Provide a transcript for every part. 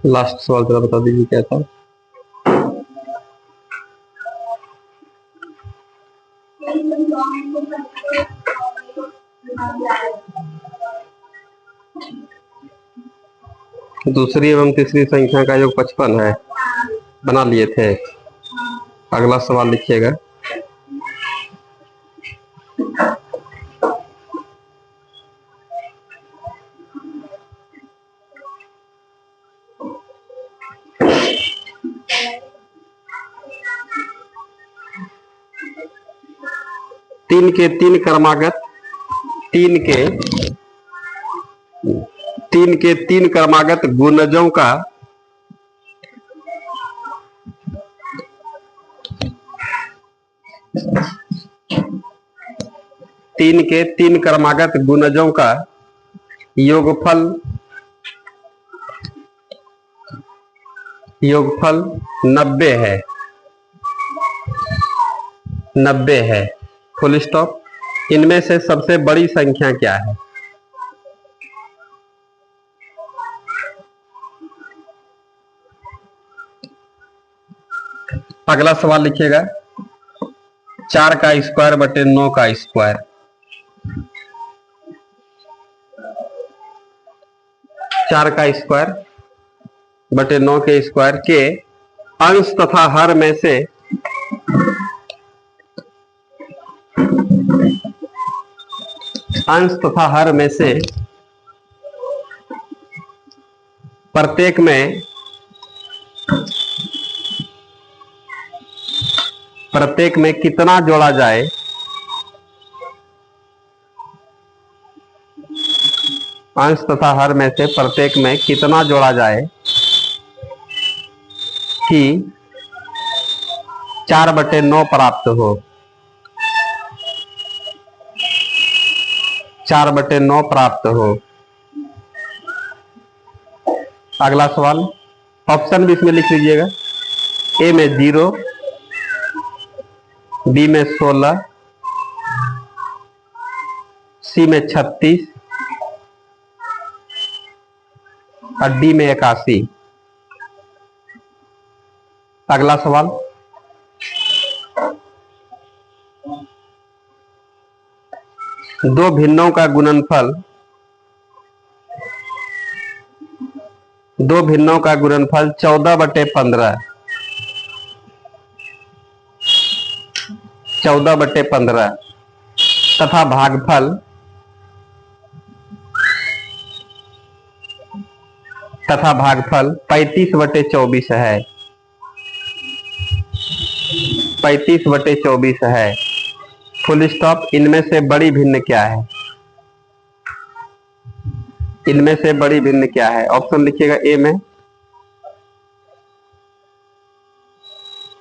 Last सवाल जरा बता दीजिए क्या था। दूसरी एवं तीसरी संख्या का योग 55 है, बना लिए थे। अगला सवाल लिखिएगा। तीन के तीन क्रमागत तीन के तीन क्रमागत गुणजों का तीन के तीन क्रमागत गुणजों का योगफल 90 है। 90 है, फुल स्टॉप। इनमें से सबसे बड़ी संख्या क्या है? अगला सवाल लिखिएगा। 4 का स्क्वायर बटे 9 का स्क्वायर। 4 का स्क्वायर बटे 9 के स्क्वायर के अंश तथा हर में से प्रत्येक में कितना जोड़ा जाए? अंश तथा हर में से प्रत्येक में कितना जोड़ा जाए कि 4/9 प्राप्त हो? 4/9 प्राप्त हो। अगला सवाल, ऑप्शन भी इसमें लिख लीजिएगा। ए में 0, बी में 16, सी में 36 और डी में 81। अगला सवाल, दो भिन्नों का गुणनफल 14/15 तथा भागफल 35/24 है। 35/24 है, फुल स्टॉप। इनमें से बड़ी भिन्न क्या है? इनमें से बड़ी भिन्न क्या है? ऑप्शन लिखिएगा। ए में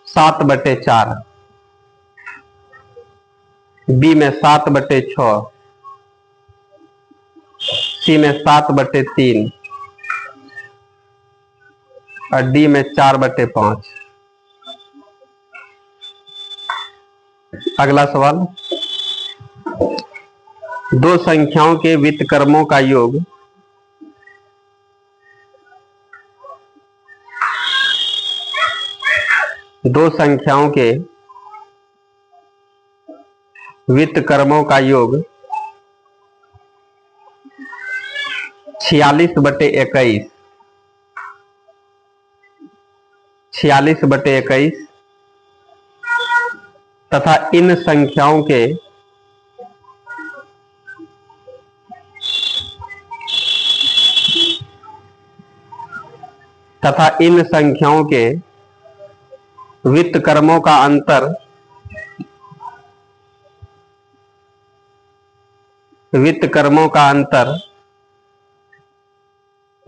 7/4, बी में 7/6, सी में 7/3 और डी में 4/5। अगला सवाल, दो संख्याओं के व्युत्क्रमों का योग दो संख्याओं के व्युत्क्रमों का योग 46/21 तथा इन संख्याओं के व्युत्क्रमों का अंतर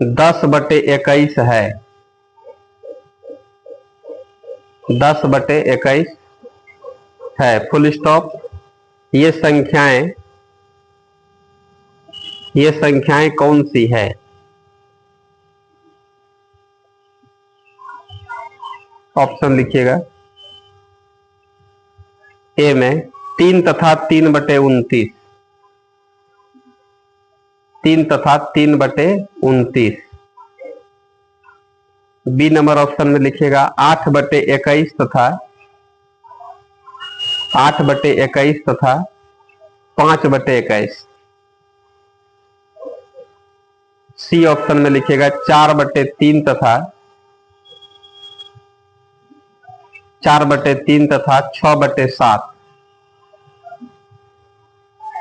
10/21 है। 10/21 है, फुल स्टॉप। ये संख्याएं कौन सी है? ऑप्शन लिखिएगा। ए में 3 तथा 3/29, 3 तथा 3/29, बी नंबर ऑप्शन में लिखिएगा 8/21 तथा 8/21 तथा 5/21। सी ऑप्शन में लिखिएगा 4/3 तथा 4/3 तथा 6/7।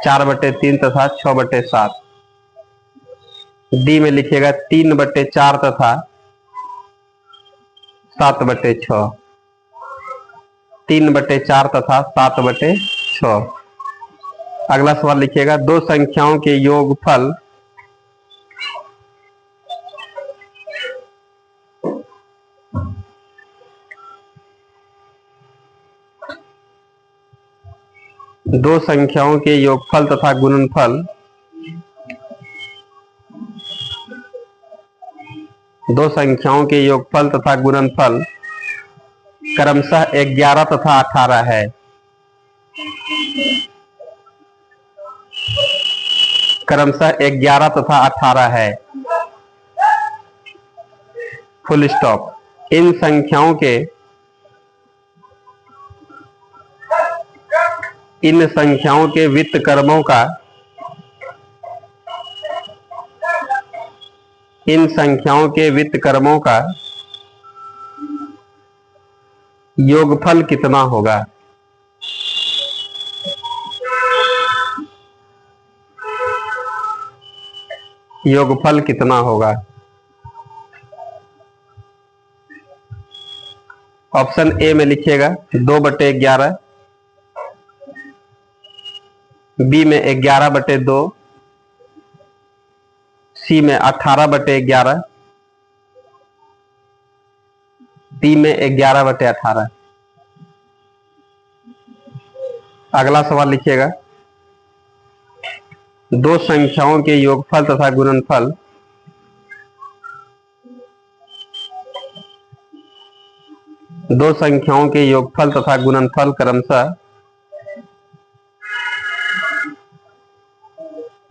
4/3 तथा 6/7। डी में लिखिएगा 3/4 तथा 7/6। 3/4 तथा 7/6। अगला सवाल लिखिएगा दो संख्याओं के योगफल दो संख्याओं के योगफल तथा गुणनफल दो संख्याओं के योगफल तथा गुणनफल क्रमशः 11 तथा 18 है। क्रमशः 11 तथा 18 है। Full stop. इन संख्याओं के व्युत्क्रमों का योगफल कितना होगा? योगफल कितना होगा? ऑप्शन ए में लिखिएगा 2/11, बी में 11/2, सी में 18/11, डी में 11/18। अगला सवाल लिखिएगा दो संख्याओं के योगफल तथा गुणनफल क्रमशः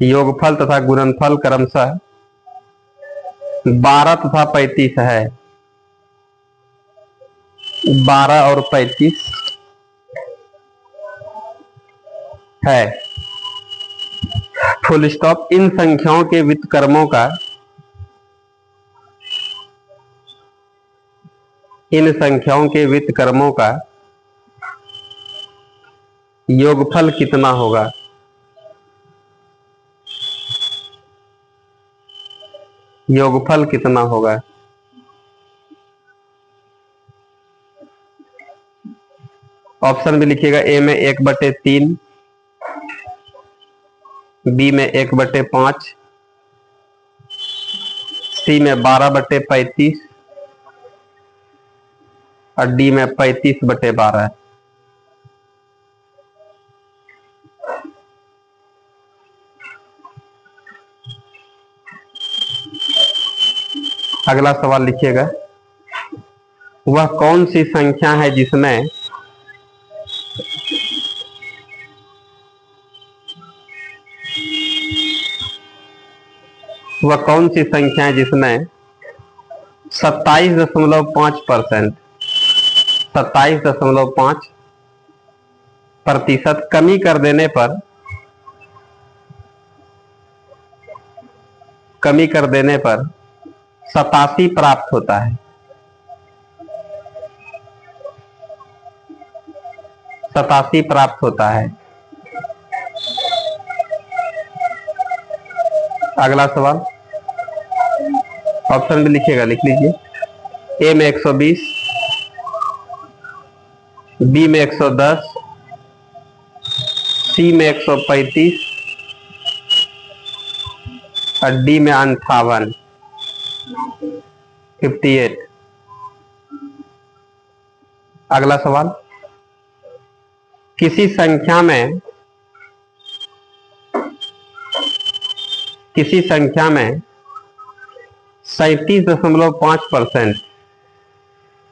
योगफल तथा गुणनफल क्रमशः 12 तथा 35 है। 12 और 35 है। Full stop. इन संख्याओं के व्युत्क्रमों का योगफल कितना होगा? योगफल कितना होगा? ऑप्शन में लिखिएगा ए में 1/3, बी में 1/5, सी में 12/35 और डी में 35/12। अगला सवाल लिखिएगा वह कौन सी संख्या है जिसमें वह कौन सी संख्या है जिसमें 27.5% 27.5% कमी कर देने पर 87 प्राप्त होता है। 87 प्राप्त होता है। अगला सवाल ऑप्शन में लिखिएगा, लिख लीजिए। ए में 120, बी में 110, सी में 135 और डी में 58, 58। अगला सवाल किसी संख्या में 37.5%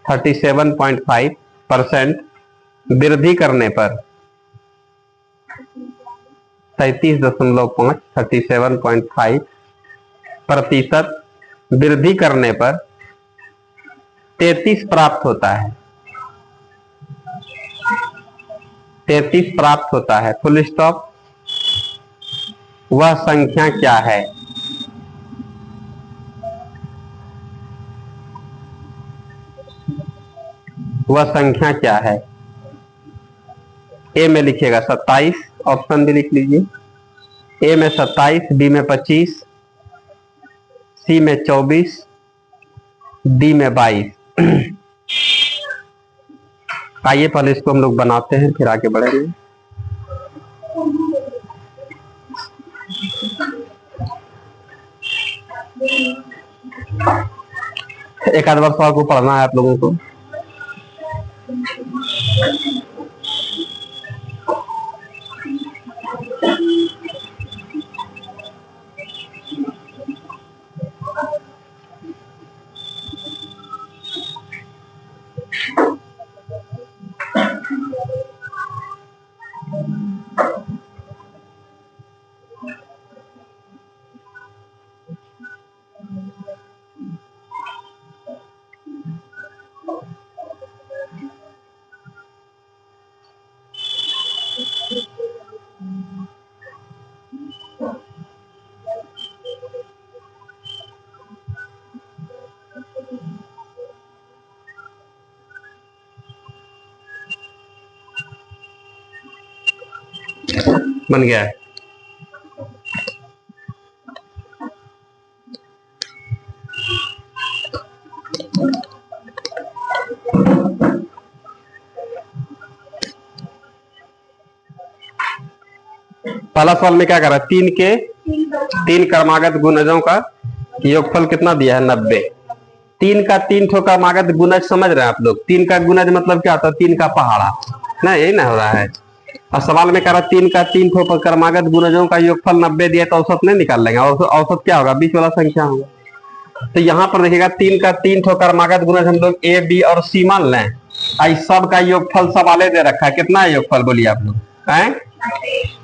37.5% वृद्धि करने पर 37.5% वृद्धि करने पर 33 प्राप्त होता है, 33 प्राप्त होता है, फुल स्टॉप। वह संख्या क्या है? वह संख्या क्या है? ए में लिखिएगा 27, ऑप्शन भी लिख लीजिए। ए में 27, बी में 25, सी में 24, डी में 22। आइए पहले इसको हम लोग बनाते हैं, फिर आगे बढ़ेंगे। एक आध बार सवाल को पढ़ना है आप लोगों को। बन गया है। पहला सवाल में क्या कर रहा है? तीन क्रमागत गुणजों का योगफल कितना दिया है? 90। तीन का तीन ठो क्रमागत गुणज समझ रहे हैं आप लोग? तीन का गुणज मतलब क्या होता है? तीन का पहाड़ा ना, यही ना हो रहा है। और सवाल में कह रहा तीन का तीन ठो क्रमागत गुणजों का योगफल 90 दिया, तो औसत नहीं निकाल लेंगे। औसत क्या होगा? बीच वाला संख्या होगा। तो यहाँ पर देखिएगा तीन का तीन ठो क्रमागत गुणज हम लोग ए बी और सी मान लें। इस सब का योगफल सवाले दे रखा है, कितना है योगफल बोलिए आप लोग?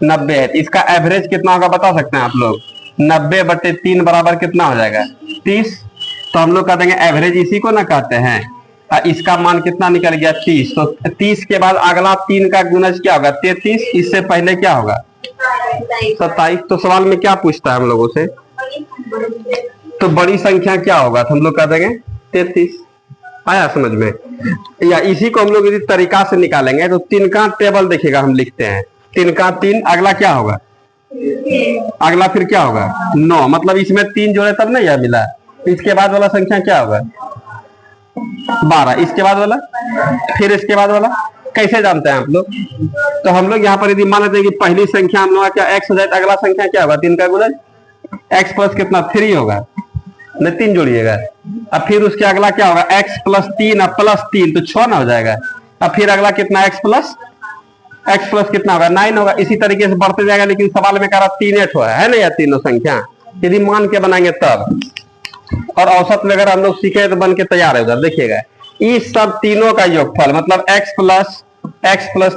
90 है। इसका एवरेज कितना होगा बता सकते हैं आप लोग? 90/3 बराबर कितना हो जाएगा? 30। तो हम लोग कह देंगे एवरेज इसी को ना कहते हैं। इसका मान कितना निकल गया? 30। तो 30 के बाद अगला तीन का गुणज क्या होगा? 33। इससे पहले क्या होगा? 27। तो सवाल में क्या पूछता है हम लोगों से? तो बड़ी संख्या क्या होगा? तो हम लोग कह देंगे 33। आया समझ में? या इसी को हम लोग इस तरीका से निकालेंगे तो तीन का टेबल देखिएगा, हम लिखते हैं तीन का तीन, अगला क्या होगा? अगला फिर क्या होगा? 9। मतलब इसमें तीन जोड़े तब नहीं यह मिला। इसके बाद वाला संख्या क्या होगा? 12। इसके बाद वाला, फिर इसके बाद वाला। कैसे जानते हैं आप लोग? तो हम लोग यहाँ पर यदि मान लेते हैं कि पहली संख्या हम लोग क्या एक्स हो जाए, अगला संख्या क्या होगा? तीन का गुणज एक्स प्लस कितना? 3 होगा न, 3 जोड़िएगा। अब फिर उसके अगला क्या होगा? x प्लस 3 और प्लस 3 तो 6 ना हो जाएगा। अब फिर अगला कितना? x प्लस कितना होगा? 9 होगा। इसी तरीके से बढ़ते जाएगा। लेकिन सवाल में कह रहा 3 8 है ना, या तीनों संख्या यदि मान के बनाएंगे तब। और औसत में अगर हम लोग सीखे तो बन के तैयार है। उधर देखिएगा इस सब तीनों का योगफल मतलब x plus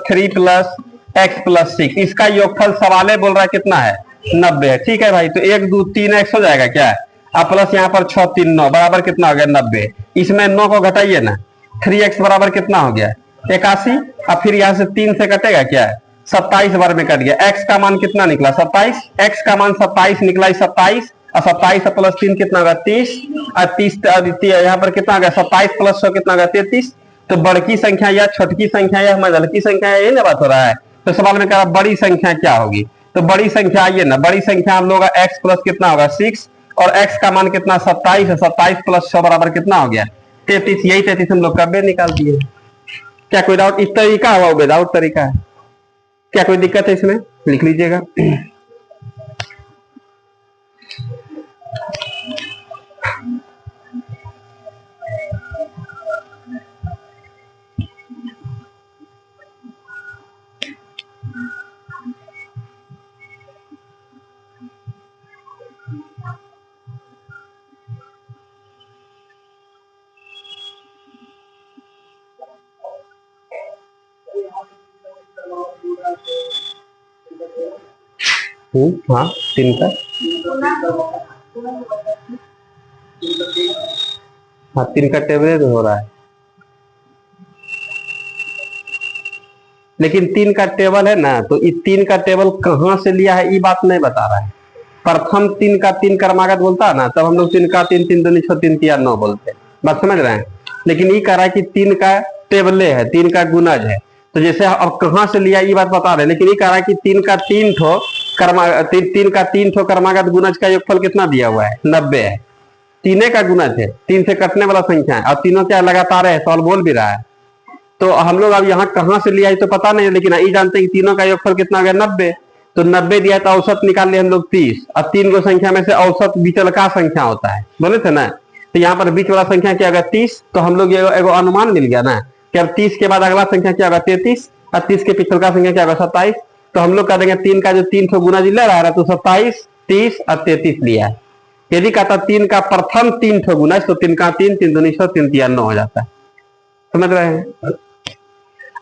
3 plus x plus 6, इसका योगफल सवाले बोल रहा है कितना है? 90 है। ठीक है भाई, तो 1 2 3 x हो जाएगा क्या? अब प्लस यहाँ पर 6 3 9 बराबर कितना हो गया? 90। इसमें 9 को घटाइए ना, 3x बराबर कितना हो गया? 81। अब फिर यहाँ से 3 से कटेगा क्या? 27 बार में कट गया। x का मान कितना निकला? 27। x का मान 27 निकला, 27 और 27 प्लस 3 कितना होगा? 30। और 30 यहाँ पर कितना होगा? 27 प्लस 100 कितना होगा? 33। तो बड़की संख्या या छोटकी संख्या या मझलकी संख्या, यही ना बात हो रहा है। तो सवाल में कहा बड़ी संख्या क्या होगी? तो बड़ी संख्या आइए ना, बड़ी संख्या हम लोग x प्लस कितना होगा? 6 और x का मान कितना? 27 है। 27 प्लस 100 बराबर कितना हो गया? 33। यही 33 हम लोग कब निकाल दिए। क्या कोई डाउट? इस तरीका हुआ विदाउट तरीका है? क्या कोई दिक्कत है इसमें? लिख लीजिएगा। हाँ, 3 का हाँ 3 का टेबल हो रहा है, लेकिन 3 का टेबल है ना, तो इस 3 का टेबल कहां से लिया है ये बात नहीं बता रहा है। प्रथम 3 का 3 क्रमागत बोलता है ना, तब हम लोग 3 का 3 3 दूनी 6 3 3 9 बोलते हैं, बात समझ रहे हैं। लेकिन ये कह रहा है कि 3 का टेबले है, 3 का गुनज है, तो जैसे अब कहां से लिया ये बात बता रहे हैं, लेकिन ये कह रहा है कि 3 का 3 ठो तीन का 3 ठो क्रमागत गुनज का योगफल कितना दिया हुआ है, 90 है। 3 का गुनज है, 3 से कटने वाला संख्या है, और तीनों क्या लगातार है, सवाल बोल भी रहा है। तो हम लोग अब यहाँ कहां से लिया है तो पता नहीं, लेकिन ये जानते हैं कि तीनों का योगफल कितना हो गया, 90। तो 90 दिया तो औसत निकाल लिए हम लोग 30, और 3 को संख्या में से औसत बीचल का संख्या होता है, बोले थे ना। तो यहाँ पर बीच वाला संख्या क्या होगा, 30। तो हम लोग एगो अनुमान मिल गया ना कि अब 30 के बाद अगला संख्या क्या होगा, 33, और 30 के पिछल का संख्या क्या होगा, 27। तो हम लोग कह देंगे 3 का जो 3 ठो गुना जी ले रहा है तो 27, 30 और 33 लिया है। यदि कहता 3 का प्रथम 3 ठो गुना, तो 3 का 3 3 दूनी 6 3 3 9 हो जाता है, समझ रहे हैं।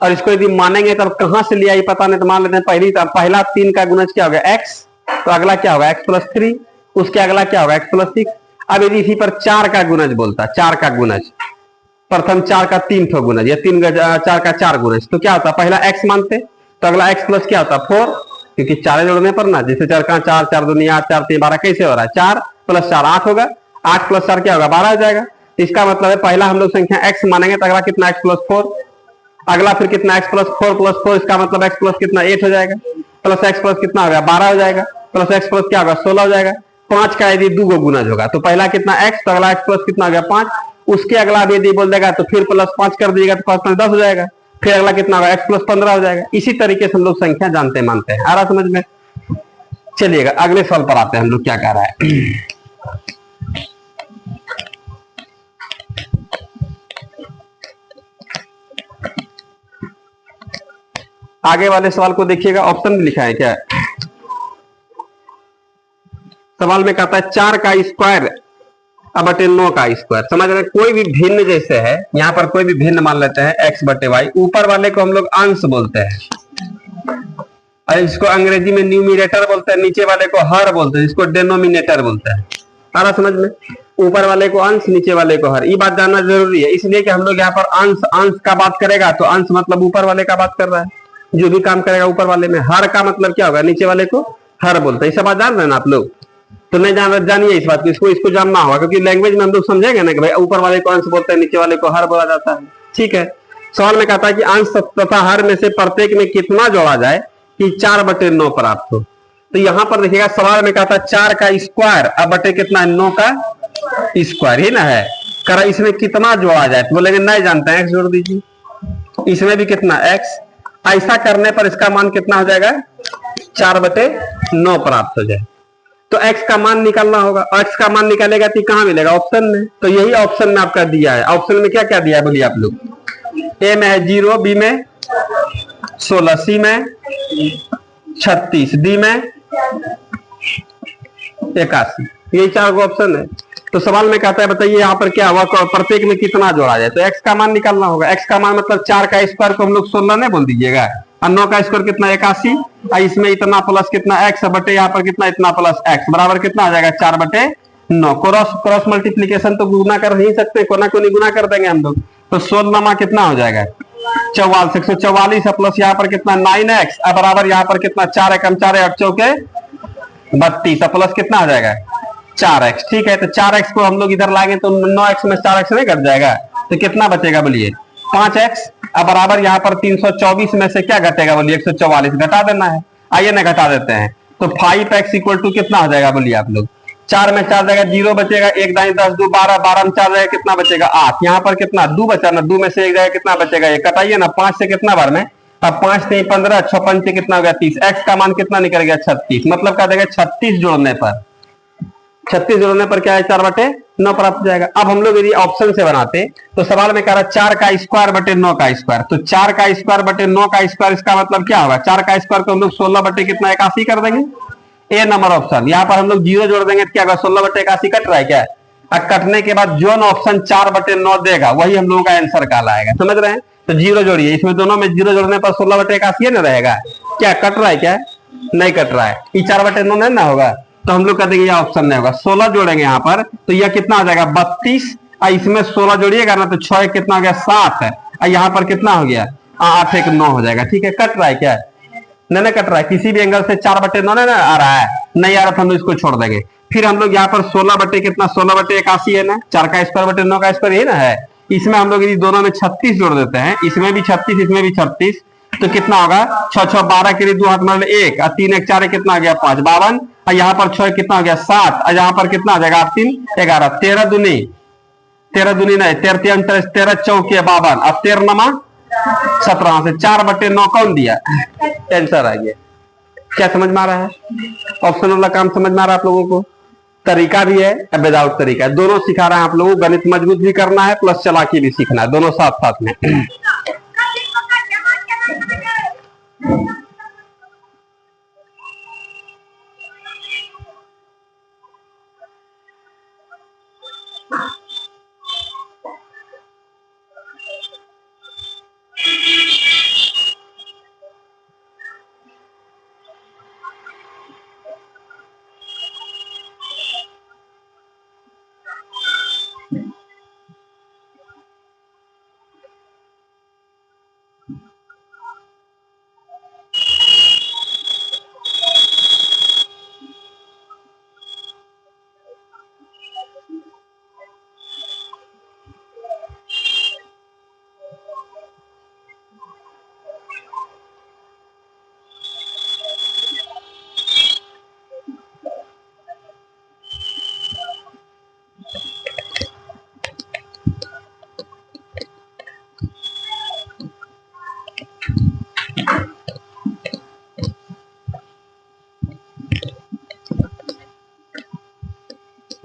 और इसको यदि मानेंगे तब कहां से लिया ये पता नहीं, तो मान लेते हैं पहला 3 का गुणज क्या होगा, x, तो अगला क्या होगा x + 3, उसके अगला क्या होगा x + 6। अब यदि इसी पर 4 का गुणज बोलता, 4 का गुणज, प्रथम 4 का 3 ठो गुणज या 4 का 4 गुणज, तो क्या होता, पहला x मानते तो अगला x प्लस क्या होता 4, क्योंकि 4 जोड़ने पर ना, जैसे 4 का 4 4 दूनी 8 4 3 12 कैसे हो रहा है, 4 + 4 8 होगा, 8 + 4 क्या होगा 12 हो जाएगा। इसका मतलब है पहला हम लोग संख्या x मानेंगे तो अगला कितना x + 4, अगला फिर कितना x + 4 + 4, इसका मतलब x प्लस कितना 8 हो जाएगा, प्लस x प्लस कितना हो गया 12 हो जाएगा, प्लस x प्लस क्या होगा 16 हो जाएगा। 5 का यदि 2 गुणज होगा तो पहला कितना x, तो अगला x प्लस कितना हो गया 5, उसके अगला यदि बोल देगा तो फिर +5 कर दीजिएगा तो 5 + 10 हो जाएगा, फिर अगला कितना होगा x + 15 हो जाएगा। इसी तरीके से हम लोग संख्या जानते मानते हैं, आ रहा समझ में। चलिएगा अगले सवाल पर आते हैं, हम लोग क्या कह रहा है। आगे वाले सवाल को देखिएगा, ऑप्शन भी लिखा है क्या, सवाल में कहता है 4 का स्क्वायर बटे 9 का स्क्वायर। समझ रहे हैं, कोई भी भिन्न जैसे है, यहाँ पर कोई भी भिन्न मान लेते हैं x बटे वाई, ऊपर वाले को हम लोग अंश बोलते हैं और इसको अंग्रेजी में न्यूमिनेटर बोलते हैं, नीचे वाले को हर बोलते हैं, इसको डेनोमिनेटर बोलते हैं। आ रहा समझ में, ऊपर वाले को अंश, नीचे वाले को हर, ये बात जानना जरूरी है, इसलिए कि हम लोग यहाँ पर अंश का बात करेगा तो अंश मतलब ऊपर वाले का बात कर रहा है, जो भी काम करेगा ऊपर वाले में। हर का मतलब क्या होगा, नीचे वाले को हर बोलते हैं। ये सब बात जान रहे हैं ना आप लोग, तो नहीं जान रहे जानिए इस बात को, इसको जानना होगा, क्योंकि लैंग्वेज में हम लोग समझेंगे ना कि भाई ऊपर वाले को अंश बोलते हैं, नीचे वाले को हर बोला जाता है। ठीक है, सवाल में कहता है कि अंश तथा हर में से प्रत्येक में कितना जोड़ा जाए कि 4 बटे 9 प्राप्त हो। तो यहां पर देखिएगा सवाल में कहता है 4 का स्क्वायर अब बटे कितना है, 9 का स्क्वायर ही ना है, करा इसमें कितना जोड़ा जाए, तो बोलेंगे नहीं जानते हैं, x जोड़ दीजिए, इसमें भी कितना x, ऐसा करने पर इसका मान कितना हो जाएगा, 4 बटे 9 प्राप्त हो जाए। तो x का मान निकालना होगा, x का मान निकालेगा तो कहां मिलेगा, ऑप्शन में। तो यही ऑप्शन में आपका दिया है, ऑप्शन में क्या क्या दिया है बोलिए आप लोग, ए में है 0, बी में 16, सी में 36, डी में 81, यही 4 को ऑप्शन है। तो सवाल में कहता है बताइए यहाँ पर क्या हुआ, प्रत्येक में कितना जोड़ा जाए, तो x का मान निकालना होगा। x का मान मतलब 4 का स्क्वायर को हम लोग 16 नहीं बोल दीजिएगा, और 9 का स्क्वायर कितना 81, और इसमें इतना प्लस कितना x बटे यहाँ पर कितना इतना प्लस x बराबर कितना आ जाएगा 4 बटे 9। क्रॉस मल्टीप्लीकेशन तो गुना कर नहीं सकते, कोना को नहीं गुना कर देंगे हम लोग, तो 16 में कितना हो जाएगा 44, 144 प्लस यहाँ पर कितना 9x बराबर यहाँ पर कितना 4 एकम 4 8 चौके 32 प्लस कितना आ जाएगा 4x। ठीक है, तो 4x को हम लोग इधर लाएंगे तो 9x में 4x नहीं कट जाएगा, तो कितना बचेगा बोलिए 5x अब बराबर यहाँ पर 324 में से क्या घटेगा बोलिए 144, घटा देना है, आइए ना घटा देते हैं। तो 5x = कितना हो जाएगा बोलिए आप लोग, 4 में 4 जाएगा 0 बचेगा, 1 दाई 10 2 12, 12 में 4 जाएगा कितना बचेगा 8, यहाँ पर कितना 2 बचा ना, 2 में से 1 जाएगा कितना बचेगा, ये कटाइए ना 5 से कितना बार में, अब 5 से 15, 6 5 से कितना हो गया 30, x का मान कितना निकल गया 36, मतलब क्या देगा 36 जोड़ने पर, 36 जोड़ने पर क्या है 4 बटे 9 प्राप्त हो जाएगा। अब हम लोग यदि ऑप्शन से बनाते तो सवाल में कह रहा है 4 का स्क्वायर बटे 9 का स्क्वायर, तो 4 का स्क्वायर बटे 9 का स्क्वायर, इसका मतलब क्या होगा 4 का स्क्वायर को हम लोग 16 बटे कितना 81 कर देंगे, ए नंबर ऑप्शन। यहाँ पर हम लोग 0 जोड़ देंगे तो क्या होगा 16 बटे 81 कट रहा है क्या, और कटने के बाद जो ऑप्शन 4 बटे 9 देगा वही हम लोगों का आंसर कहलाएगा, समझ रहे हैं। तो 0 जोड़िए, इसमें दोनों में 0 जोड़ने पर 16 बटे 81 ना रहेगा, क्या कट रहा है, क्या नहीं कट रहा है, ये 4 बटे 9 नहीं ना होगा, तो हम लोग कह देंगे यह ऑप्शन नहीं होगा। 16 जोड़ेंगे यहाँ पर तो यह कितना हो जाएगा 32, इसमें 16 जोड़िएगा ना तो 6 कितना हो गया 7 है, यहाँ पर कितना हो गया 8 1 9 हो जाएगा। ठीक है, कट रहा है क्या? नहीं कट रहा है, किसी भी एंगल से 4/9 ना आ रहा है, नहीं आ रहा तो हम लोग इसको छोड़ देंगे। फिर हम लोग यहाँ पर 16 बटे कितना 16/81 है ना, 4 का स्क्वायर बटे 9 का स्क्वायर, यही ना है। इसमें हम लोग यदि दोनों में 36 जोड़ देते हैं, इसमें भी 36 इसमें भी 36, तो कितना होगा 6 6 12 के लिए 2 हाथ मतलब 1 और 3 1 4 कितना आ गया 5 52, और यहाँ पर 6 कितना हो गया 7, और यहाँ पर कितना आ जाएगा 8 3 11, 13 दूनी नहीं 13 13 चौके 52 और 13 नमा 17 से 4/9 कौन दिया? आंसर आ गया। क्या समझ में आ रहा है? ऑप्शन वाला काम समझ में आ रहा है आप लोगों को? तरीका भी है विदाउट तरीका है, दोनों सिखा रहा है आप लोगों को। गणित मजबूत भी करना है प्लस चालाकी भी सीखना है, दोनों साथ साथ में।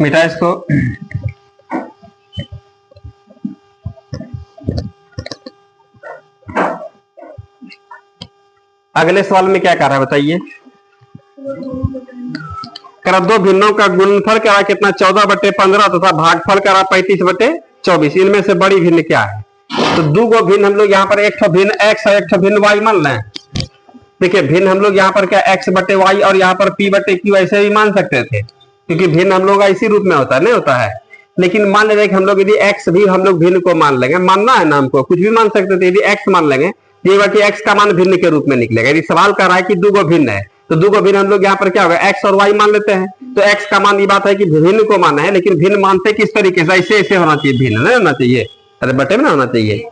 मिटा इसको। अगले सवाल में क्या कर रहा है बताइए? करा दो भिन्नों का गुणनफल करा कितना 14/15 तथा भागफल करा 35/24। इनमें से बड़ी भिन्न क्या है? तो दो गो भिन्न हम लोग यहाँ पर एक भिन्न x और एक भिन्न y मान लें। देखिए भिन्न हम लोग यहाँ पर क्या x/y और यहाँ पर p/q ऐसे भी मान सकते थे, क्योंकि भिन्न हम लोग इसी रूप में होता है, नहीं होता है। लेकिन मान लेंगे कि हम लोग यदि x भी हम लोग भिन्न को मान लेंगे, मानना है ना हमको, कुछ भी मान सकते थे। यदि x मान लेंगे ये बात कि x का मान भिन्न के रूप में निकलेगा। यदि सवाल कर रहा है कि दो गो भिन्न है तो दो गो भिन्न हम लोग यहाँ पर क्या होगा x और y मान लेते हैं। तो x का मान ये बात है कि भिन्न को माना है, लेकिन भिन्न मानते किस तरीके से? ऐसे ऐसे होना चाहिए, भिन्न नहीं होना चाहिए, अरे बटे में ना होना चाहिए।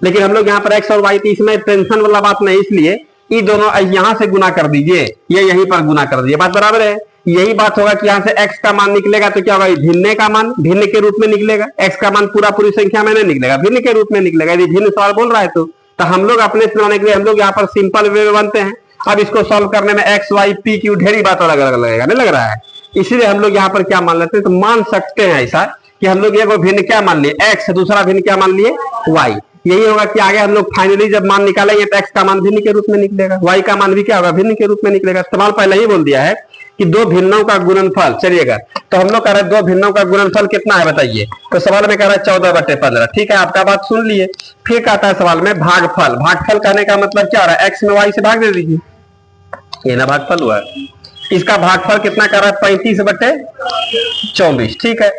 लेकिन हम लोग यहाँ पर x और y, इसमें टेंशन वाला बात नहीं, इसलिए ये दोनों यहाँ से गुना कर दीजिए, ये यहीं पर गुना कर दीजिए, बात बराबर है। यही बात होगा कि यहाँ से x का मान निकलेगा तो क्या होगा? भिन्न का मान भिन्न के रूप में निकलेगा। x का मान पूरी संख्या में नहीं निकलेगा, भिन्न के रूप में निकलेगा। यदि भिन्न सवाल बोल रहा है तो हम लोग अपने बनाने के लिए हम लोग यहाँ पर सिंपल वे में बनते हैं। अब इसको सॉल्व करने में x y p q ढेरी बात अलग अलग लगेगा, नहीं लग रहा है? इसीलिए हम लोग यहाँ पर क्या मान लेते हैं, तो मान सकते हैं ऐसा कि हम लोग एक भिन्न क्या मान लिए x, दूसरा भिन्न क्या मान लिए y। यही होगा कि आगे हम लोग फाइनली जब मान निकालेंगे तो x का मान भिन्न के रूप में निकलेगा, y का मान भी क्या होगा? भिन्न के रूप में निकलेगा। सवाल पहले ही बोल दिया है कि दो भिन्नों का गुणनफल। चलिएगा तो हम लोग कह रहे हैं दो भिन्नों का गुणनफल कितना है बताइए? तो सवाल में कह रहा है 14/15। ठीक है, आपका बात सुन लिए। फिर कहता है सवाल में भागफल। भागफल कहने का मतलब क्या हो रहा है? x में y से भाग दे दीजिए, ये ना भागफल हुआ। इसका भागफल कितना कर रहा है? 35/24। ठीक है,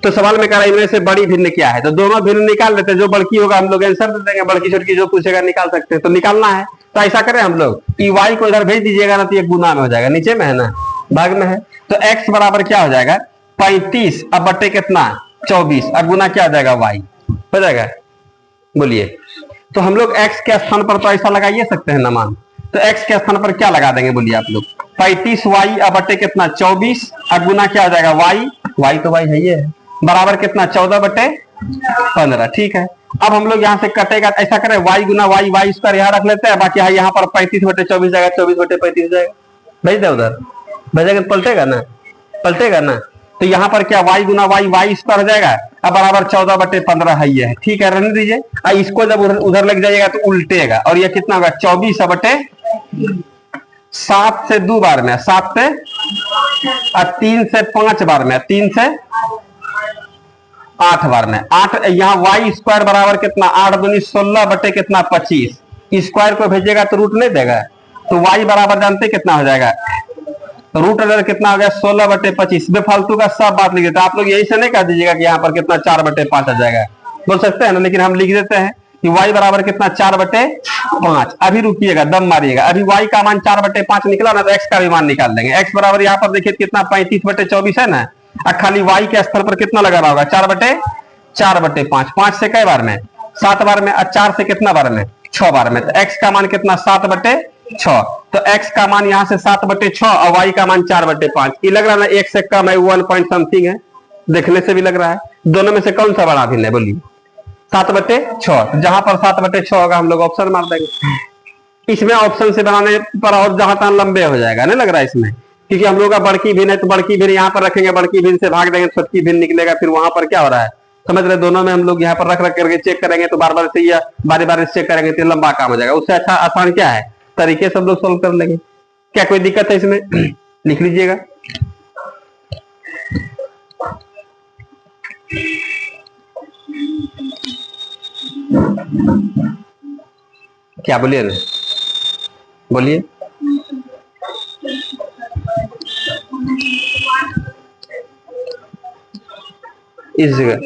तो सवाल में कह रहा है इनमें से बड़ी भिन्न क्या है? तो दोनों भिन्न निकाल लेते हैं, जो बड़की होगा हम लोग आंसर दे देंगे, बड़की छोटकी जो पूछेगा निकाल सकते हैं। तो निकालना है तो ऐसा करें हम लोग कि y को इधर भेज दीजिएगा ना, तो ये गुना में हो जाएगा, नीचे में है ना, भाग में है। तो x बराबर क्या हो जाएगा? 35 अब बटे कितना 24 और गुना क्या हो जाएगा? y हो जाएगा। बोलिए, तो हम लोग x के स्थान पर तो ऐसा लगाइए सकते हैं ना मान, तो x के स्थान पर क्या लगा देंगे बोलिए आप लोग? 35y अब बटे कितना 24 और गुना क्या हो जाएगा? y तो y है, ये बराबर कितना 14/15। ठीक है, अब हम लोग यहाँ से कटेगा, ऐसा करें y गुना y स्क्वायर यहाँ रख लेते हैं, बाकी यहाँ पर 35/24 जाएगा, 24/35 जाएगा, भेज दे उधर, भेजेगा पलटेगा ना, पलटेगा ना। तो यहाँ पर क्या y गुना y स्क्वायर हो जाएगा, अब बराबर 14/15 है ये। ठीक है, रहने दीजिए। इसको जब उधर लग जाइएगा तो उल्टेगा, और ये कितना होगा? 24/7 से 2 बार में, 7 से 3 से 5 बार में, 3 से 8 बार में, 8 यहाँ y स्क्वायर बराबर कितना? 8 दूनी 16 बटे कितना 25। स्क्वायर को भेजेगा तो रूट नहीं देगा, तो y बराबर जानते कितना हो जाएगा? तो रूट अंडर कितना हो गया 16/25। बेफालतू का सब बात लिख देते हैं आप लोग, यही से नहीं कह दीजिएगा कि यहाँ पर कितना 4/5 आ जाएगा, बोल सकते हैं ना, लेकिन हम लिख देते हैं कि y बराबर कितना 4/5। अभी रुकिएगा, दम मारिएगा, अभी y का मान 4/5 निकला ना तो x का भी मान निकाल देंगे। x बराबर यहाँ पर देखिए कितना 35/24 है ना, खाली y के स्थल पर कितना लगा रहा होगा 4/5। 5 से कई बार में 7 बार में, 4 से कितना बार में 6 बार में, तो x का मान कितना 7/6। तो x का मान यहाँ से 7/6 और y का मान 4/5। ये लग रहा है ना 1 से कम है, 1 पॉइंट समथिंग है, देखने से भी लग रहा है। दोनों में से कौन सा बड़ा भिन्न है बोलिए? 7/6। जहां पर 7/6 होगा हम लोग ऑप्शन मार देंगे। इसमें ऑप्शन से बनाने पर और जहां तक लंबे हो जाएगा, नहीं लग रहा है इसमें, क्योंकि हम लोग का बड़की भिन्न है तो बड़की भिन्न यहाँ पर रखेंगे, बड़की भिन्न से भाग देंगे, छोटकी भिन्न निकलेगा, फिर वहां पर क्या हो रहा है समझ रहे। दोनों में हम लोग यहाँ पर रख रख करके चेक करेंगे तो बार बार से या बारी बारी चेक करेंगे तो लंबा काम हो जाएगा। उससे अच्छा आसान क्या है, तरीके से हम लोग सोल्व कर लेंगे। क्या कोई दिक्कत है इसमें? लिख लीजिएगा। क्या बोलिए ना, बोलिए। इस जगह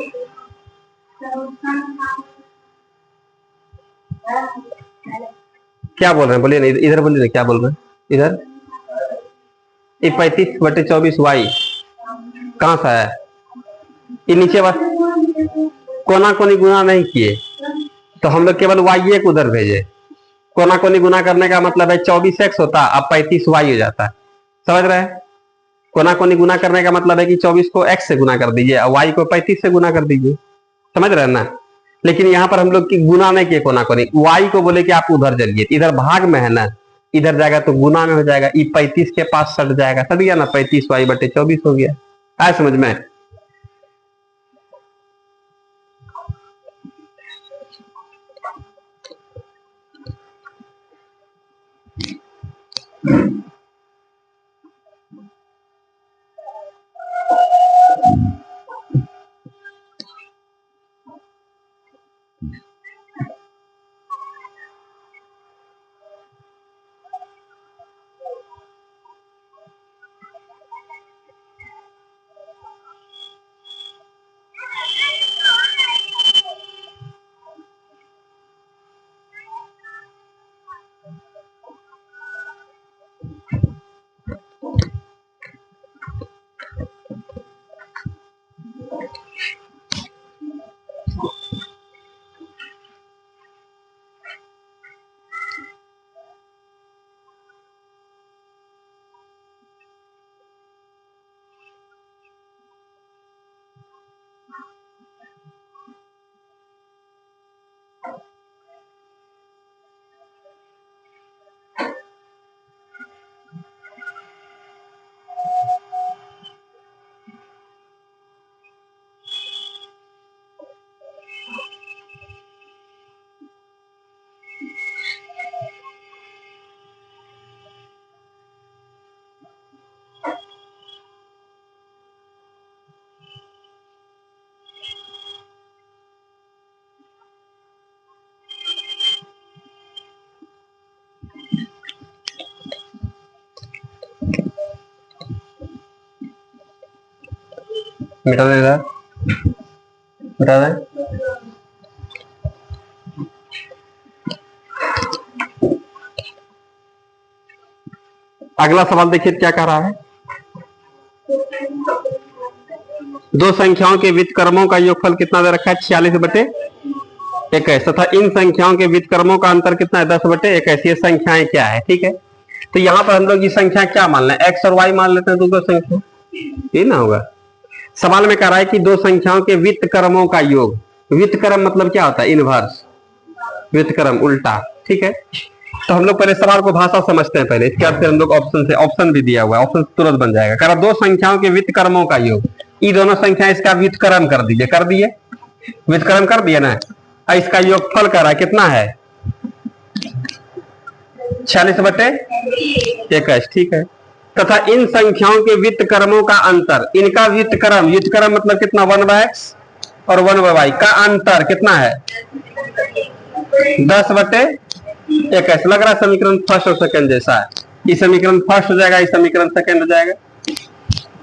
क्या बोल रहे हैं, बोलिए ना, इधर बोलिए ना, क्या बोल रहे हैं इधर? 35/24 y कहां सा है? ये नीचे बस कोना कोनी गुना नहीं किए तो हम लोग केवल y एक उधर भेजे। कोना कोनी गुना करने का मतलब है 24x होता, अब 35y हो जाता है, समझ रहे हैं? कोना कोनी गुना करने का मतलब है कि 24 को x से गुना कर दीजिए और y को 35 से गुना कर दीजिए, समझ रहे हैं ना। लेकिन यहाँ पर हम लोग की गुना नहीं किए कोना कोनी, y को बोले कि आप उधर चलिए, इधर भाग में है ना, इधर जाएगा तो गुना में हो जाएगा, ये 35 के पास सट जाएगा, सट गया ना, 35y/24 हो गया। आया समझ में? मिटा दे इधर, मिटा दे। अगला सवाल देखिए क्या कह रहा है। दो संख्याओं के व्युत्क्रमों का योगफल कितना दे रखा है 46/21 तथा इन संख्याओं के व्युत्क्रमों का अंतर कितना है 10/21। ये संख्याएं क्या है, ठीक है। तो यहाँ पर हम लोग ये संख्या क्या मान लें, x और y मान लेते हैं, दो संख्या, ये ना होगा। सवाल में कह रहा है कि दो संख्याओं के व्युत्क्रमों का योग, व्युत्क्रम मतलब क्या होता है, इनवर्स, व्युत्क्रम उल्टा, ठीक है। तो हम लोग पहले सवाल को भाषा समझते हैं पहले, इसके बाद फिर हम लोग ऑप्शन से, ऑप्शन भी दिया हुआ है, ऑप्शन तुरंत बन जाएगा। कह रहा दो संख्याओं के व्युत्क्रमों का योग, ये दोनों संख्या इसका व्युत्क्रम कर दीजिए, कर दिए, व्युत्क्रम कर दिए ना। इसका योगफल कर रहा है कितना है 46/21, ठीक है। तथा इन संख्याओं के व्युत्क्रमों का अंतर, इनका व्युत्क्रम, व्युत्क्रम मतलब कितना 1/x और 1/y का अंतर कितना है 10/21। लग रहा है समीकरण फर्स्ट और सेकंड जैसा है, ये समीकरण फर्स्ट हो जाएगा, ये समीकरण सेकंड हो जाएगा।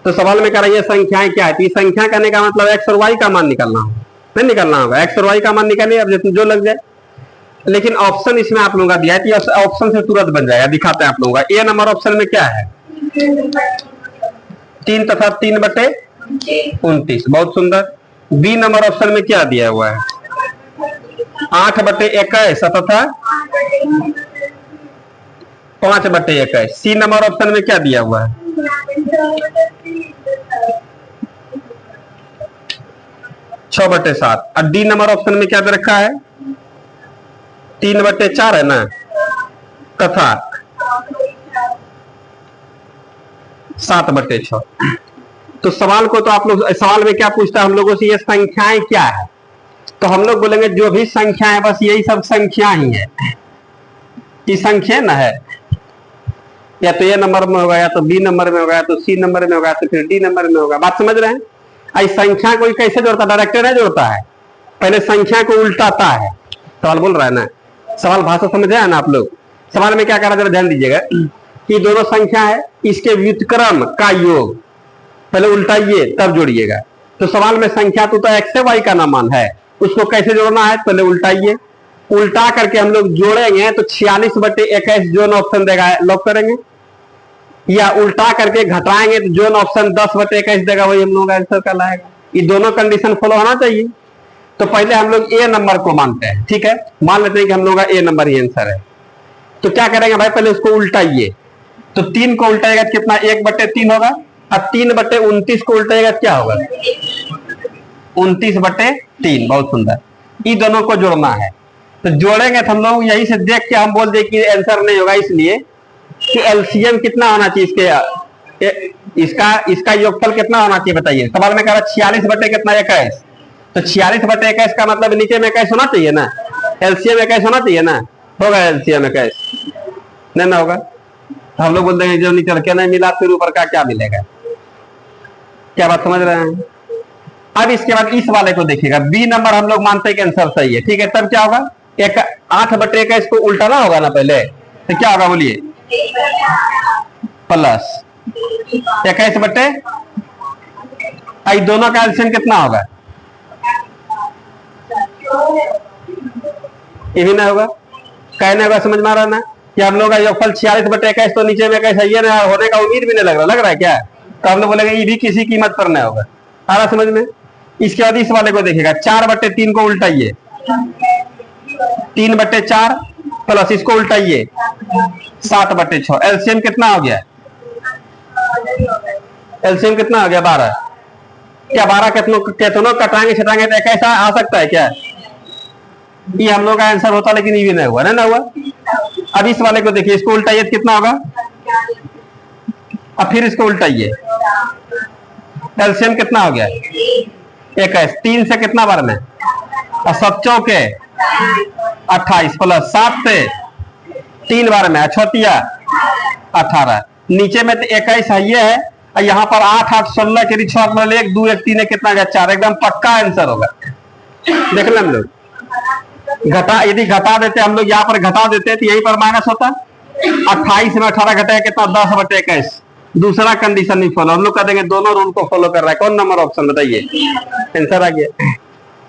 तो सवाल में कह रहा है ये संख्याएं क्या है, तो ये संख्या करने का मतलब एक्स और वाई का मान निकालना होगा, नहीं निकालना होगा, एक्स और वाई का मान निकालिए, अब जो लग जाए। लेकिन ऑप्शन इसमें आप लोगों का दिया है, तो ऑप्शन से तुरंत बन जाएगा, दिखाते हैं आप लोगों का। ए नंबर ऑप्शन में क्या है, 3 तथा 3/29, बहुत सुंदर। बी नंबर ऑप्शन में क्या दिया हुआ है, 8/21 तथा 5/21। सी नंबर ऑप्शन में क्या दिया हुआ है, 6/7। और डी नंबर ऑप्शन में क्या दे रखा है, 3/4 है ना, तथा 7/6। तो सवाल को तो आप लोग, सवाल में क्या पूछता है हम लोगों से, ये संख्याएं क्या है, तो हम लोग बोलेंगे जो भी संख्या है बस यही सब संख्या ही है, ये संख्या ना है, या तो ए नंबर में होगा, या तो बी नंबर में होगा, या तो सी नंबर में होगा, तो फिर डी नंबर में होगा। बात समझ रहे हैं। आई संख्या को कैसे जोड़ता है, डायरेक्ट नहीं जोड़ता है, पहले संख्या को उल्टाता है। सवाल बोल रहा है ना, सवाल भाषा समझ रहे हैं ना आप लोग। सवाल में क्या करा, जरा ध्यान दीजिएगा कि दोनों संख्या है, इसके व्युत्क्रम का योग पहले उल्टाइए तब जोड़िएगा। तो सवाल में संख्या तो एक्स है, वाई का नामान है, उसको कैसे जोड़ना है, पहले उल्टाइए, उल्टा करके हम लोग जोड़ेंगे तो 46/21 जोन ऑप्शन देगा, लॉक करेंगे। या उल्टा करके घटाएंगे तो जोन ऑप्शन 10/21 देगा, वही हम लोग का आंसर का लाएगा। ये दोनों कंडीशन फॉलो होना चाहिए। तो पहले हम लोग ए नंबर को मानते हैं, ठीक है, मान लेते हैं कि हम लोग का ए नंबर ही आंसर है। तो क्या करेंगे भाई, पहले उसको उल्टाइए, तो 3 को उल्टाएगा कितना, 1/3 होगा, और 3/29 को उल्टाएगा क्या होगा, 29/3। बहुत सुंदर। ये दोनों को जोड़ना है, तो जोड़ेंगे तो हम लोग यही से देख के हम बोल दे कि आंसर नहीं होगा, इसलिए कि एलसीएम कितना होना चाहिए इसका योगफल कितना होना चाहिए बताइए। सवाल में कह रहा 46/21, तो 46/21 का मतलब नीचे में 21 होना चाहिए ना, एलसीएम 21 होना चाहिए ना, होगा एलसीएम 21 नहीं ना होगा, तो हम लोग बोल देंगे जो नीचे के नहीं मिला फिर ऊपर का क्या मिलेगा। क्या बात समझ रहे हैं। अब इसके बाद इस वाले को देखिएगा, बी नंबर हम लोग मानते हैं कि आंसर सही है, ठीक है। तब क्या होगा, 8/21 को उल्टाना होगा ना पहले, तो क्या होगा बोलिए, प्लस 21/, दोनों का एलसीएम कितना होगा, ये भी ना होगा, कहने होगा, समझ में आ रहा ना कि हम लोग का योगफल 46/21, तो नीचे में कैसे ये ना होने का उम्मीद भी नहीं लग रहा है क्या, तो हम लोग बोलेंगे ये भी किसी कीमत पर नहीं होगा। आ रहा समझ में। इसके बाद इस वाले को देखिएगा, 4/3 को उल्टाइए, 3/4 प्लस इसको उल्टाइए 7/6। एलसीएम कितना हो गया, एलसीएम कितना हो गया 12। क्या 12 कितनों कटाएंगे छटाएंगे तो कैसा आ सकता है क्या, ये हम लोग का आंसर होता, लेकिन ये भी नहीं हुआ ना हुआ। अब इस वाले को देखिए, इसको उल्टाइए कितना होगा, अब फिर इसको उल्टाइए, एलसीएम कितना हो गया 21, 3 से कितना बार में, और 7 चौके 28 प्लस 7 से 3 बार में, 6 18, नीचे में तो 21 है, ये है, और यहाँ पर 8 8 16 के 6 1 2 1 3 कितना गया 4, एकदम पक्का आंसर होगा। देख लें हम लोग, घटा यदि घटा देते हम लोग, यहाँ पर घटा देते तो यहीं पर माइनस होता, 28 में 18 घटाया कितना 10/21। दूसरा कंडीशन नहीं फॉलो, हम लोग कर देंगे, दोनों रूल को फॉलो कर रहा है। कौन नंबर ऑप्शन बताइए, आंसर आ गया।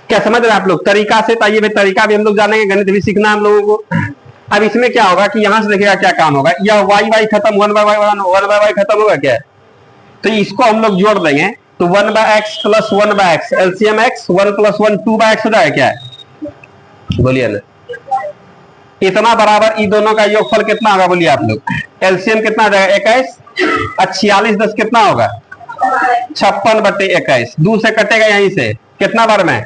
क्या समझ रहे हैं आप लोग तरीका से, तो आइए तरीका भी हम लोग जानेंगे, गणित भी सीखना हम लोगों को। अब इसमें क्या होगा कि यहां से देखिएगा क्या काम होगा, यह वाई वाई खत्म, 1/y खत्म होगा क्या, तो इसको हम लोग जोड़ देंगे, तो 1/x plus 1/x, LCM x, 1 + 1 2/x हो जाएगा क्या, बोलिए ना। इतना बराबर इन दोनों का योगफल कितना होगा बोलिए आप लोग, एलसीएम कितना आ जाएगा 21, और 46 10 कितना होगा 56/21। 2 से कटेगा यहीं से कितना बार में,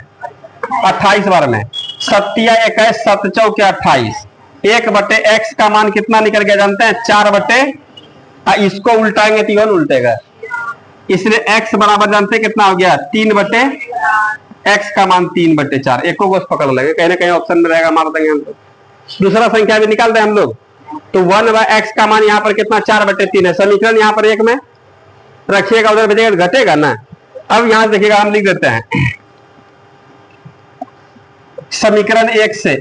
28 बार में, 7 या 21 7 चौके 28, 1/x का मान कितना निकल गया जानते हैं 4/, इसको उल्टाएंगे तो इवन उल्टेगा, इसलिए x बराबर जानते हैं कितना हो गया 3/x का मान 3/4। एक को पकड़ लगे, कहीं ना कहीं ऑप्शन में रहेगा, मार देंगे हम लोग। दूसरा संख्या भी निकाल दें हम लोग, तो 1/x का मान यहाँ पर कितना 4/3 है, समीकरण यहाँ पर 1 में रखिएगा, उधर भेजिएगा घटेगा ना। अब यहां देखिएगा, हम लिख देते हैं समीकरण 1 से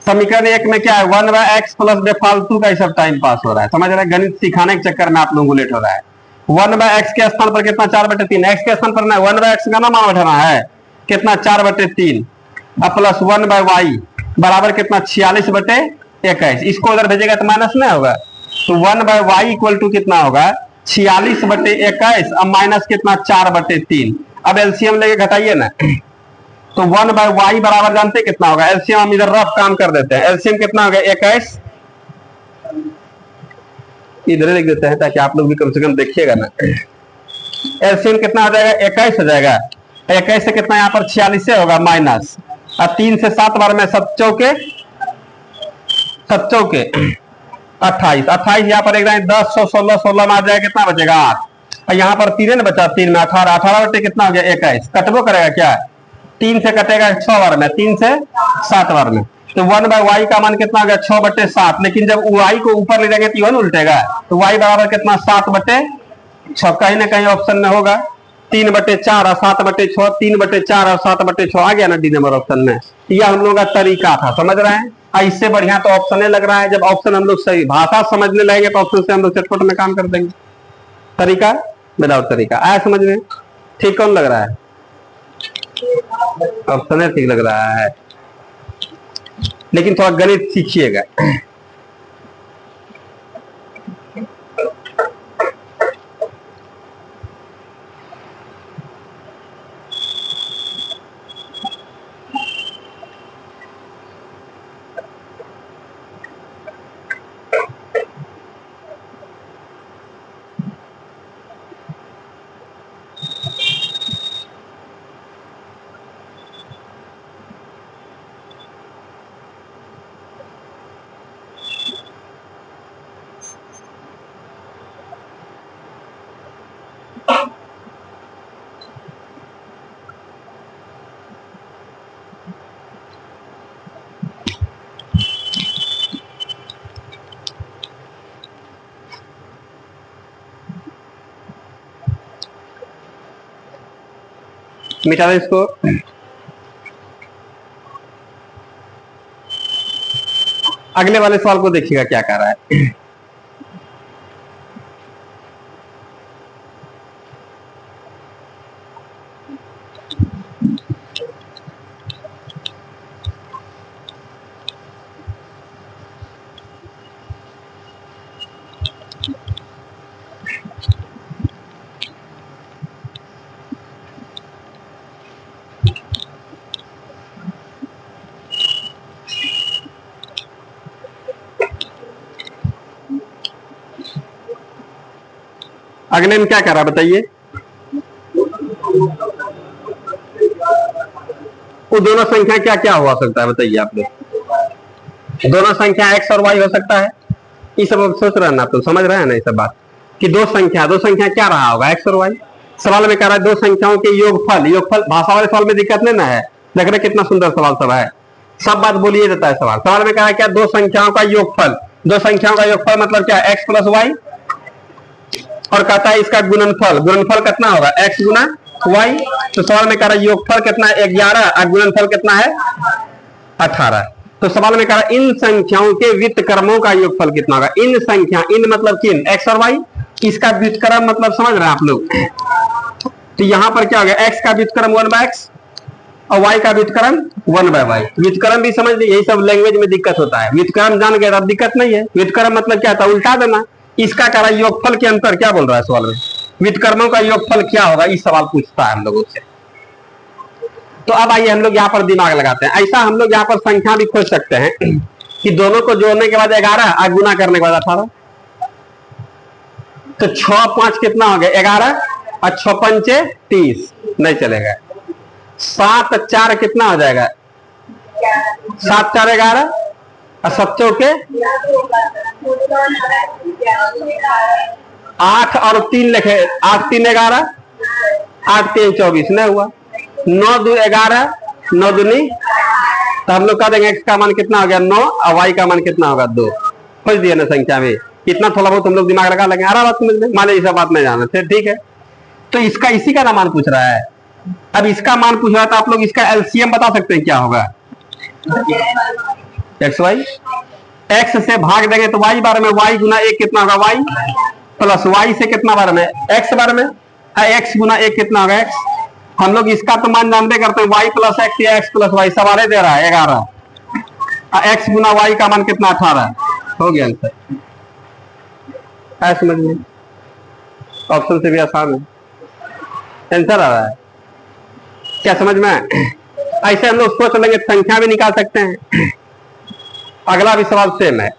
समीकरण एक में क्या है, 1/x प्लस बेफालतू का सब टाइम पास हो रहा है, समझ रहे हैं, गणित सिखाने के चक्कर में आप लोगों को लेट हो रहा है। 1/x के स्थान पर कितना 4/3, एक्स के स्थान पर ना 1/x का ना मान बैठाना है, कितना 4/3 अब प्लस 1/y बराबर कितना 46/21, इसको उधर भेजेगा तो माइनस नहीं होगा, तो 1/y इक्वल टू कितना होगा 46/21 अब माइनस कितना 4/3। अब एलसीएम लेके घटाइए ना, तो 1/y बराबर जानते हैं कितना होगा, एलसीएम हम इधर रफ काम कर देते हैं, एलसीएम कितना होगा 21, इधर लिख देते हैं ताकि आप लोग भी कम से कम देखिएगा ना, एलसीएम कितना हो जाएगा 21 हो जाएगा, 21 से कितना यहाँ पर 46 से होगा माइनस, अब 3 से 7 बार में 7 चौके 28, 28 यहाँ पर एक 10 16 16 में आ जाएगा, कितना बचेगा 8, और यहाँ पर 3 बचा, 3 में 18, 18 बटे कितना हो गया 21, कटबो करेगा क्या, 3 से कटेगा 6 बार में, 3 से 7 बार में, तो 1/y का मान कितना हो गया 6/7, लेकिन जब y को ऊपर ले जाएंगे तो यह उल्टेगा, तो y बराबर कितना 7/6, कहीं ना कहीं ऑप्शन में होगा 3/4 और 7/6, 3/4 और 7/6 आ गया ना डी नंबर ऑप्शन में। यह हम लोग का तरीका था, समझ रहे हैं, इससे बढ़िया तो ऑप्शन लग रहा है, जब ऑप्शन हम लोग सही भाषा समझने लगेंगे तो ऑप्शन से हम लोग चटपट में काम कर देंगे। तरीका विदाउट तरीका आया समझ में, ठीक कौन लग रहा है, ऑप्शन ठीक लग रहा है, लेकिन थोड़ा गणित सीखिएगा। मिटा दे इसको, अगले वाले सवाल को देखिएगा क्या कर रहा है। अगले में क्या कर रहा है बताइए, वो दोनों संख्या क्या क्या हो सकता है बताइए आप लोग, दोनों संख्या x और y हो सकता है, ये सब सोच रहे हैं ना आप लोग, समझ रहे हैं ना ये सब बात, कि दो संख्या क्या रहा होगा x और y। सवाल में कह रहा है दो संख्याओं के योगफल भाषा वाले सवाल में दिक्कत नहीं ना है, देख रहे कितना सुंदर सवाल सब है, सब बात बोलिए जाता है सवाल। सवाल में कहा है क्या दो संख्याओं का योगफल, दो संख्याओं का योगफल मतलब क्या x प्लस वाई, और कहता है इसका गुणनफल कितना होगा x गुना y, तो सवाल में कह रहा है योगफल कितना है 11 और गुणनफल कितना है 18, तो सवाल में कह रहा है इन संख्याओं के व्युत्क्रमों का योगफल कितना होगा, इन मतलब किन x और y, इसका व्युत्क्रम मतलब समझ रहे हैं आप लोग, तो यहां पर क्या हो गया x का व्युत्क्रम 1/x और y का व्युत्क्रम 1/y, व्युत्क्रम भी समझ लीजिए, यही सब लैंग्वेज में दिक्कत होता है, व्युत्क्रम जान गए अब दिक्कत नहीं है, व्युत्क्रम मतलब क्या था उल्टा देना, इसका कह रहा है योगफल के अंतर क्या बोल रहा है सवाल में, व्युत्क्रमों का योगफल क्या होगा इस सवाल पूछता है हम लोगों से। तो अब आइए हम लोग यहाँ पर दिमाग लगाते हैं, ऐसा हम लोग यहाँ पर संख्या भी खोज सकते हैं कि दोनों को जोड़ने के बाद 11 और गुना करने के बाद 18, तो 6 5 कितना हो गया 11 और 6 पंचे 30 नहीं चलेगा, 7 4 कितना हो जाएगा 7 4 11 और 7 चौके 8 और 3 लिखे, 8 3 11 8 3 24 नहीं हुआ, 9 2 11 9 दूनी, तो हम लोग कह देंगे x का मान कितना हो गया 9 और y का मान कितना होगा 2, खोज दिया ना संख्या में, इतना थोड़ा बहुत हम लोग दिमाग लगा लेंगे, आराम बात समझ में, मान लीजिए बात नहीं जाना थे, ठीक है। तो इसका इसी का ना मान पूछ रहा है, अब इसका मान पूछ रहा था, आप लोग इसका एलसीएम बता सकते हैं क्या होगा, एक्स वाई, एक्स से भाग देंगे तो वाई बार में, वाई गुना एक कितना होगा वाई, प्लस वाई से कितना बार में एक्स बार में, एक्स गुना एक कितना होगा एक्स। हम लोग इसका तो मान जानते करते हैं वाई प्लस एक्स या एक्स प्लस वाई, सवाल दे रहा है 11, एक्स गुना वाई का मान कितना 18, हो गया आंसर। समझ में, ऑप्शन से भी आसान है, आंसर आ रहा है क्या समझ में। ऐसे हम लोग सोच लेंगे, संख्या भी निकाल सकते हैं। अगला भी सवाल सेम है।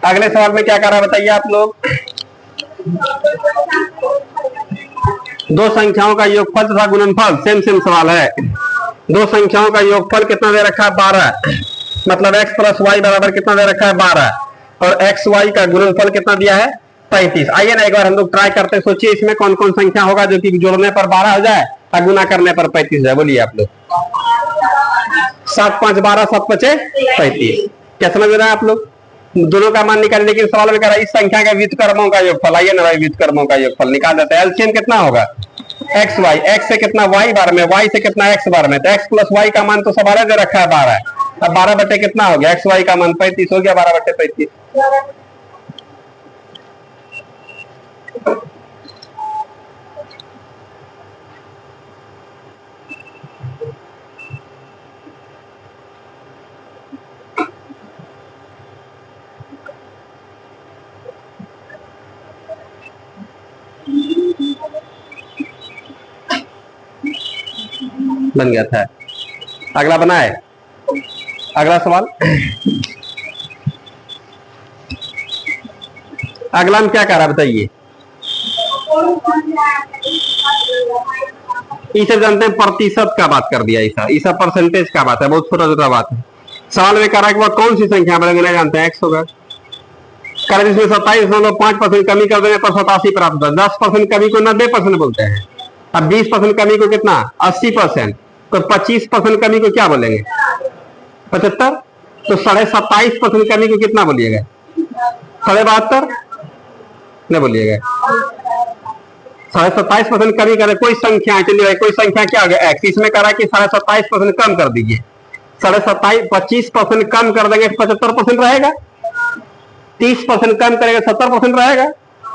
अगले सवाल में क्या कर रहा है बताइए आप लोग। दो संख्याओं का योगफल तथा गुणनफल, सेम सेम सवाल है। दो संख्याओं का योगफल कितना दे रखा है 12, मतलब x प्लस वाई बराबर कितना दे रखा है 12, और एक्स वाई का गुणनफल कितना दिया है 35। आइए ना एक बार हम लोग ट्राई करते हैं, सोचिए इसमें कौन कौन संख्या होगा जो कि जोड़ने पर 12 हो जाए और गुना करने पर 35 हो जाए। बोलिए आप लोग। 7 5 12, 7 5 35। क्या समझ रहे हैं आप लोग। दोनों का मान निकाल, लेकिन सवाल में कह रहा है इस संख्या के व्युत्क्रमों का योगफल। आइए ना भाई व्युत्क्रमों का योगफल निकाल देते हैं। एलसीएम कितना होगा एक्स वाई, एक्स से कितना वाई बार में, वाई से कितना एक्स बार में, तो एक्स प्लस वाई का मान तो सवाल दे रखा है 12। अब 12 बटे कितना हो गया एक्स वाई का मान 35 हो गया, 12 बटे 35। बन गया था। अगला बनाए, अगला सवाल। अगला में क्या कह रहा है बताइए। इसे जानते हैं प्रतिशत का बात कर दिया, ऐसा परसेंटेज का बात है, बहुत छोटा छोटा बात है। सवाल में कह रहा है कि वह कौन सी संख्या बनेगी, जानते हैं एक्स होगा। कर इसमें 27.5% कमी कर देने पर 87 प्राप्त होता है। 10% कमी को 90% बोलते हैं। अब 20% कमी को कितना 80%, तो 25% कमी को क्या बोलेंगे 75। तो 27.5% कमी को कितना बोलिएगा 72 नहीं बोलिएगा। 27.5% कमी करे कोई संख्या, चलिए भाई कोई संख्या क्या हो गया एक्स, इसमें कह रहा है कि 27.5% कम कर दीजिए। 25% कम कर देंगे 75% रहेगा, 30% कम करेगा 70% रहेगा।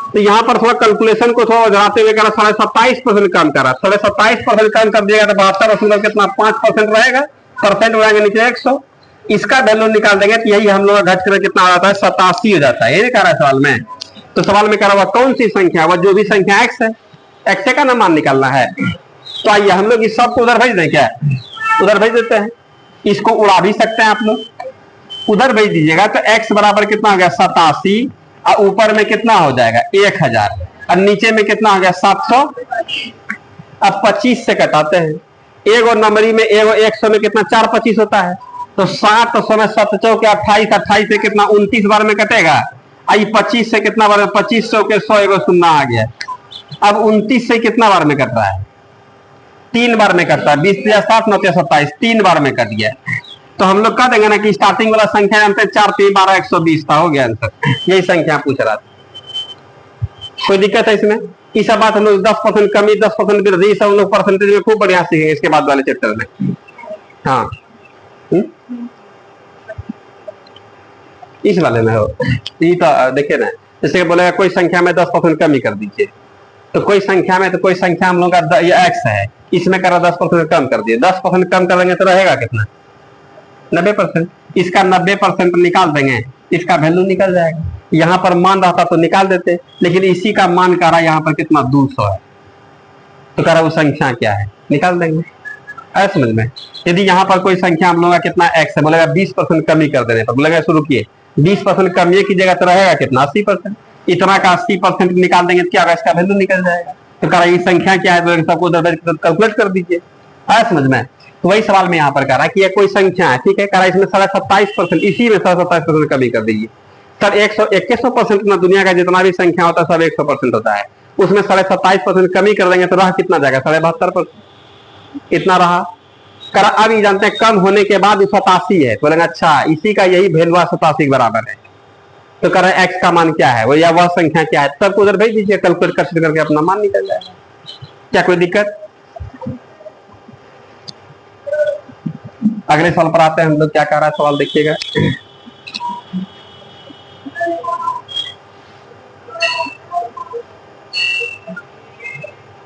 तो यहाँ पर थोड़ा कैलकुलेशन को थोड़ा बढ़ाते हुए करा 27.5% कम करा, 27.5% कम कर दिएगा तो 72 कितना 5% रहेगा, परसेंट बढ़ाएंगे नीचे 100। इसका वैल्यू निकाल देंगे तो यही हम लोग घट कर कितना आ जाता है 87 हो जाता है। ये कह रहा है सवाल में। तो सवाल में कह रहा हुआ कौन सी संख्या, वह जो भी संख्या एक्स है, एक्स का ना मान निकालना है। तो आइए हम लोग इस सबको उधर भेज दें, क्या उधर भेज देते हैं। इसको उड़ा भी सकते हैं आप लोग, उधर भेज दीजिएगा तो x बराबर कितना हो गया 87, और ऊपर में कितना हो जाएगा 1000, और नीचे में कितना हो गया 700। अब 25 से कटाते हैं, एगो नंबरी में एगो 100 में कितना 4 25 होता है, तो 700 में 7 चौके 28, 28 से कितना 29 बार में कटेगा। आई 25 से कितना बार में 2500 के 100 एगो शून्य आ गया। अब 29 से कितना बार में कट रहा है 3 बार में कटता है, 20 या 7 9 27 3 बार में कट गया। तो हम लोग कह देंगे ना कि स्टार्टिंग वाला संख्या जानते हैं 4 3 12 120 था, हो गया आंसर। यही संख्या पूछ रहा था, कोई दिक्कत है इसमें। इस सब बात हम लोग 10% कमी 10% वृद्धि सब हम लोग परसेंटेज में खूब बढ़िया सीखेंगे इसके बाद वाले चैप्टर में। हाँ इस वाले में हो ये तो देखिए ना, जैसे बोलेगा कोई संख्या में 10% कमी कर दीजिए, तो कोई संख्या में, तो कोई संख्या हम लोग का ये एक्स है, इसमें करा 10% कम कर दिए, 10% कम कर देंगे तो रहेगा कितना 90%। इसका 90% निकाल देंगे, इसका वैल्यू निकल जाएगा। यहाँ पर मान रहता तो निकाल देते, लेकिन इसी का मान कह रहा यहाँ पर कितना 200 है, तो कह रहा वो संख्या क्या है निकाल देंगे। है समझ में। यदि यहाँ पर कोई संख्या हम लोग का कितना एक्स है, बोलेगा 20% कमी कर देने पर, बोलेगा शुरू किए 20% कम ये कीजिएगा तो रहेगा कितना 80%। इतना का 80% निकाल देंगे तो क्या होगा, इसका वैल्यू निकल जाएगा। तो कह रहा है ये संख्या क्या है, तो सबको कैलकुलेट कर दीजिए। आया समझ में? तो वही सवाल में यहाँ पर कह रहा है कि ये कोई संख्या है, ठीक है, कह रहा है इसमें 27.5%, इसी में 27.5% कमी कर दीजिए। सर 100% ना, दुनिया का जितना भी संख्या होता है सब 100% होता है, उसमें 27.5% कमी कर देंगे तो रहा कितना जाएगा, 72%। इतना रहा। कर अब ये जानते हैं कम होने के बाद 87 है, बोलेंगे अच्छा इसी का यही वैल्यू 87 के बराबर है। तो कह रहा है एक्स का मान क्या है, वो या वह संख्या क्या है, तब उधर भेज दीजिए, कैलकुलेट करके अपना मान निकल जाएगा। क्या कोई दिक्कत? अगले सवाल पर आते हैं हम लोग। क्या कह रहा है सवाल देखिएगा।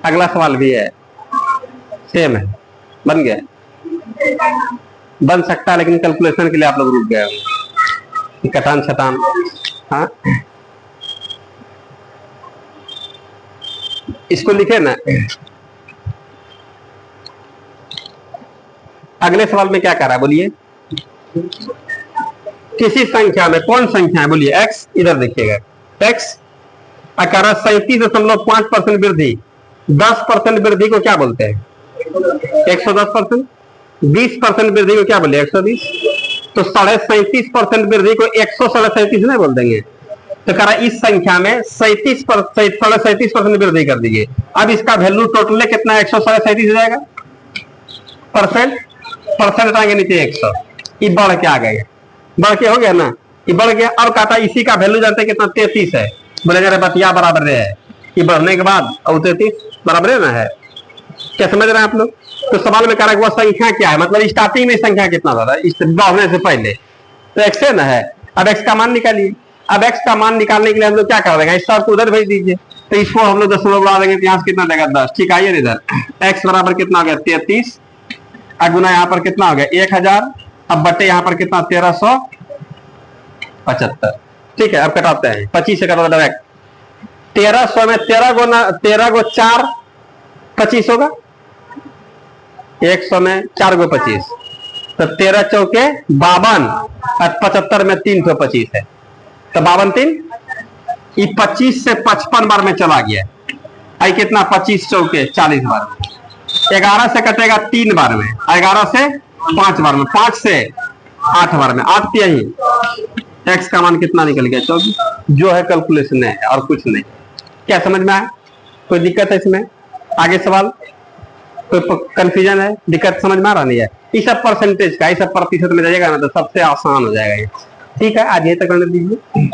अगला सवाल भी है, सेम है, बन गया, बन सकता है, लेकिन कैलकुलेशन के लिए आप लोग रुक गए होंगे, कटान छटान। हाँ इसको लिखे ना। अगले सवाल में क्या कर रहा है बोलिए, किसी संख्या में, कौन संख्या है बोलिए, एक्स, इधर देखिएगा एक्स, कह रहा 37.5% वृद्धि, 10% वृद्धि को क्या बोलते हैं, 110%। 20% वृद्धि को क्या बोले, 120। तो 37.5% वृद्धि को 137 नहीं बोल देंगे। तो कह रहा इस संख्या में 37% वृद्धि कर दीजिए। अब इसका वैल्यू टोटल कितना, 137 हो जाएगा। परसेंट हटाएंगे नीचे 100, ये बढ़ के आ गया, बढ़ के हो गया ना, ये बढ़ गया। अब कहता है इसी का वैल्यू जानते हैं कितना, 33 है। बोलेंगे अरे बतिया बराबर है, ये बढ़ने के बाद और 33 बराबर है ना है। क्या समझ रहे हैं आप लोग? तो सवाल में कह रहा है वह संख्या क्या है, मतलब स्टार्टिंग में संख्या कितना था बढ़ने से पहले, तो एक्स है ना है। अब एक्स का मान निकालिए। अब एक्स का मान निकालने के लिए हम लोग क्या कर देंगे, इस सब को उधर भेज दीजिए। तो इसको हम लोग दशमलव बढ़ा देंगे, तो यहाँ कितना देगा 10। ठीक आइए इधर, एक्स बराबर कितना हो गया 33, गुना यहाँ पर कितना हो गया 1000, अब बटे यहाँ पर कितना 1375। ठीक है, अब कटाते हैं 25 से कटा डायरेक्ट। 1300 में 13 गो 4 25 होगा, 100 में 4 गो 25, तो 13 चौके 52 और 75 में 325 है, तो 52 3, ये 25 से 55 बार में चला गया। आई कितना 25 चौके 40 बार, 11 से कटेगा 3 बार में, 11 से 5 बार में, 5 से 8 बार में, 8 यही एक्स का मान कितना निकल गया 24। जो है कैलकुलेशन है और कुछ नहीं। क्या समझ में आया? कोई दिक्कत है इसमें? आगे सवाल, कोई कंफ्यूजन है, दिक्कत समझ में आ रहा नहीं है? ये सब परसेंटेज का, ये सब प्रतिशत में जाएगा ना तो सबसे आसान हो जाएगा ये। ठीक है, आज यही तक करने दीजिए।